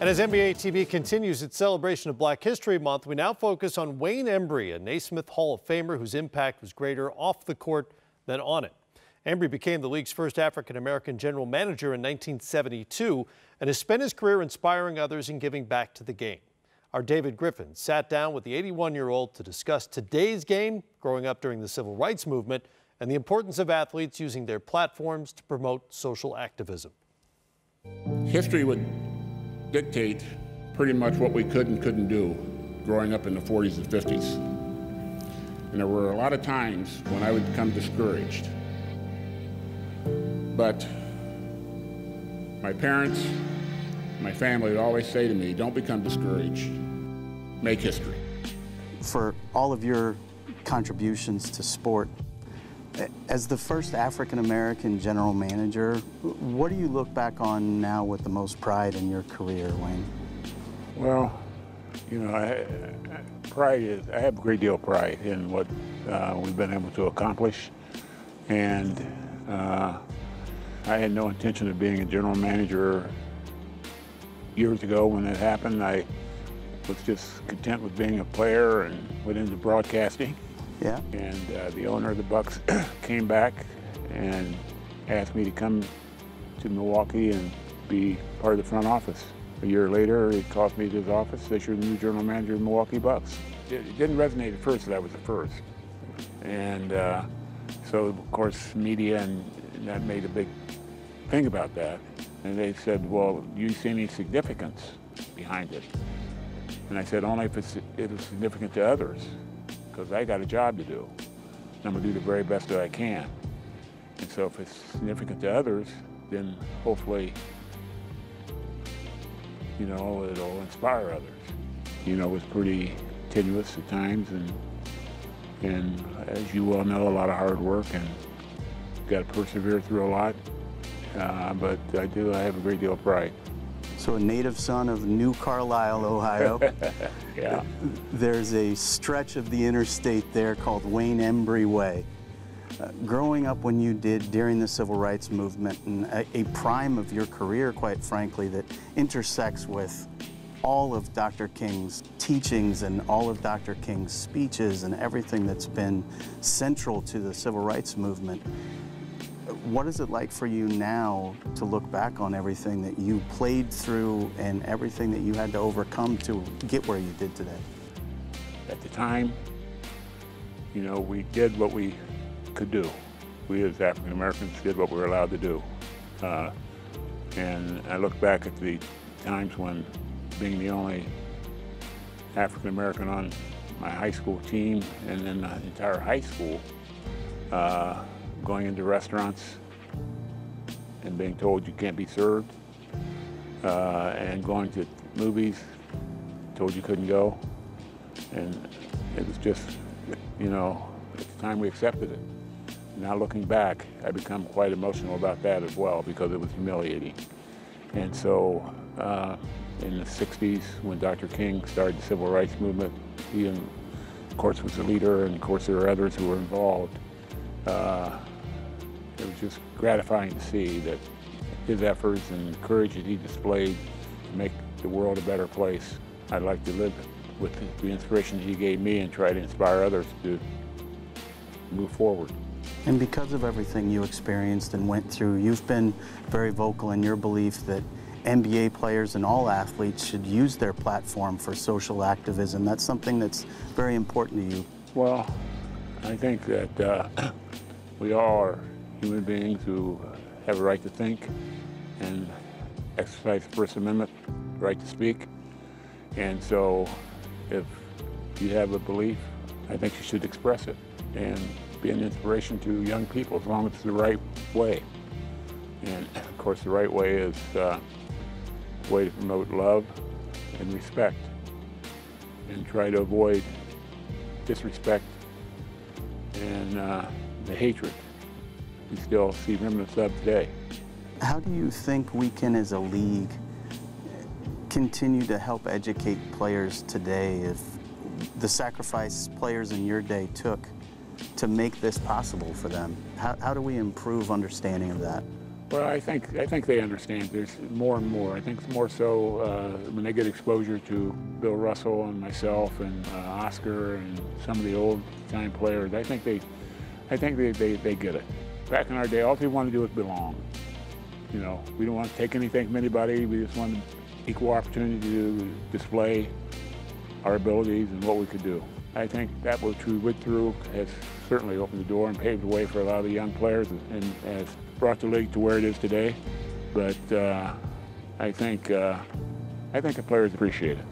And as NBA TV continues its celebration of Black History Month, we now focus on Wayne Embry, a Naismith Hall of Famer whose impact was greater off the court than on it. Embry became the league's first African-American general manager in 1972 and has spent his career inspiring others and giving back to the game. Our David Griffin sat down with the 81-year-old to discuss today's game, growing up during the Civil Rights Movement, and the importance of athletes using their platforms to promote social activism. History would dictate pretty much what we could and couldn't do growing up in the 40s and 50s. And there were a lot of times when I would become discouraged. But my parents, my family would always say to me, don't become discouraged, make history. For all of your contributions to sport, as the first African-American general manager, what do you look back on now with the most pride in your career, Wayne? Well, you know, I have a great deal of pride in what we've been able to accomplish. And I had no intention of being a general manager years ago when that happened. I was just content with being a player and went into broadcasting. Yeah. And the owner of the Bucks came back and asked me to come to Milwaukee and be part of the front office. A year later, he called me to his office, says, you're the new general manager of the Milwaukee Bucks. It didn't resonate at first that I was the first. And so, of course, media and that made a big thing about that. And they said, well, do you see any significance behind it? And I said, only if it is significant to others, because I got a job to do. And I'm going to do the very best that I can. And so if it's significant to others, then hopefully, you know, it'll inspire others. You know, it was pretty tenuous at times, and as you well know, a lot of hard work, and got to persevere through a lot. But I have a great deal of pride. So a native son of New Carlisle, Ohio. Yeah. There's a stretch of the interstate there called Wayne Embry Way. Growing up when you did during the Civil Rights Movement, and a prime of your career, quite frankly, that intersects with all of Dr. King's teachings and all of Dr. King's speeches and everything that's been central to the Civil Rights Movement. What is it like for you now to look back on everything that you played through and everything that you had to overcome to get where you did today? At the time, you know, we did what we could do. We as African Americans did what we were allowed to do. And I look back at the times when being the only African American on my high school team and then the entire high school, going into restaurants and being told you can't be served, and going to movies, told you couldn't go. And it was just, you know, at the time we accepted it. Now looking back, I become quite emotional about that as well because it was humiliating. And so in the 60s, when Dr. King started the Civil Rights Movement, he, of course, was the leader, and of course there were others who were involved. It was just gratifying to see that his efforts and the courage that he displayed to make the world a better place. I'd like to live with the inspiration that he gave me and try to inspire others to move forward. And because of everything you experienced and went through, you've been very vocal in your belief that NBA players and all athletes should use their platform for social activism. That's something that's very important to you. Well, I think that we all are human beings who have a right to think and exercise the First Amendment, right to speak. And so if you have a belief, I think you should express it and be an inspiration to young people as long as it's the right way. And of course the right way is a way to promote love and respect and try to avoid disrespect and the hatred we still see remnants of today. How do you think we can, as a league, continue to help educate players today if the sacrifice players in your day took to make this possible for them? How do we improve understanding of that? Well, I think they understand. There's more and more. I think more so when they get exposure to Bill Russell and myself and Oscar and some of the old-time players. I think they get it. Back in our day, all we wanted to do was belong. You know, we don't want to take anything from anybody. We just wanted equal opportunity to display our abilities and what we could do. I think that what we went through has certainly opened the door and paved the way for a lot of the young players and has brought the league to where it is today. But I think the players appreciate it.